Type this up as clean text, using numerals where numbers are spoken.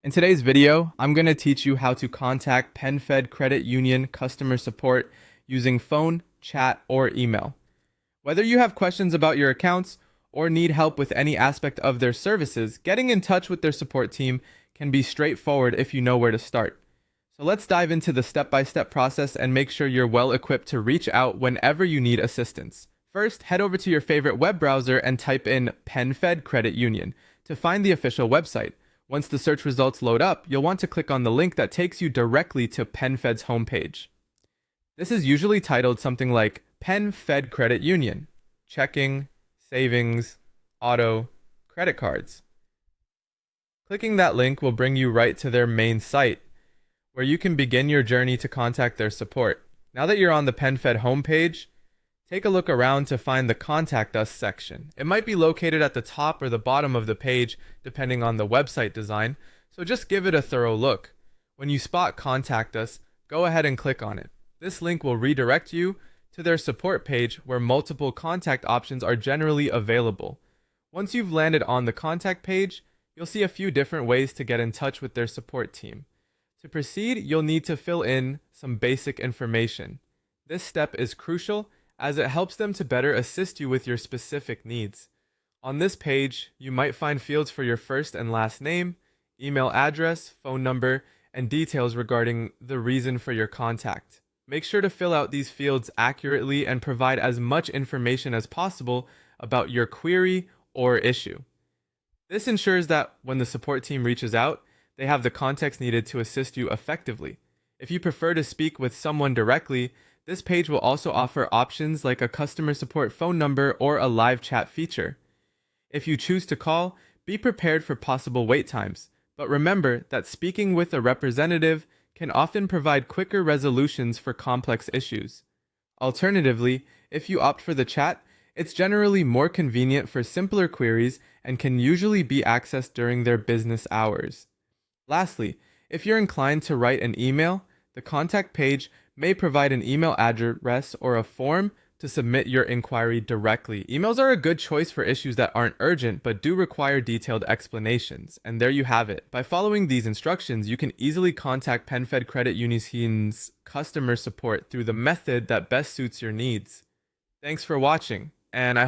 In today's video, I'm going to teach you how to contact PenFed Credit Union customer support using phone, chat, or email. Whether you have questions about your accounts or need help with any aspect of their services, getting in touch with their support team can be straightforward if you know where to start. So let's dive into the step-by-step process and make sure you're well equipped to reach out whenever you need assistance. First, head over to your favorite web browser and type in PenFed Credit Union to find the official website. Once the search results load up, you'll want to click on the link that takes you directly to PenFed's homepage. This is usually titled something like PenFed Credit Union, checking, savings, auto, credit cards. Clicking that link will bring you right to their main site, where you can begin your journey to contact their support. Now that you're on the PenFed homepage, take a look around to find the Contact Us section. It might be located at the top or the bottom of the page, depending on the website design, so just give it a thorough look. When you spot Contact Us, go ahead and click on it. This link will redirect you to their support page where multiple contact options are generally available. Once you've landed on the contact page, you'll see a few different ways to get in touch with their support team. To proceed, you'll need to fill in some basic information. This step is crucial as it helps them to better assist you with your specific needs. On this page, you might find fields for your first and last name, email address, phone number, and details regarding the reason for your contact. Make sure to fill out these fields accurately and provide as much information as possible about your query or issue. This ensures that when the support team reaches out, they have the context needed to assist you effectively. If you prefer to speak with someone directly, this page will also offer options like a customer support phone number or a live chat feature. If you choose to call, be prepared for possible wait times, but remember that speaking with a representative can often provide quicker resolutions for complex issues. Alternatively, if you opt for the chat, it's generally more convenient for simpler queries and can usually be accessed during their business hours. Lastly, if you're inclined to write an email, the contact page may provide an email address or a form to submit your inquiry directly. Emails are a good choice for issues that aren't urgent but do require detailed explanations. And there you have it. By following these instructions, you can easily contact PenFed Credit Union's customer support through the method that best suits your needs. Thanks for watching, and I hope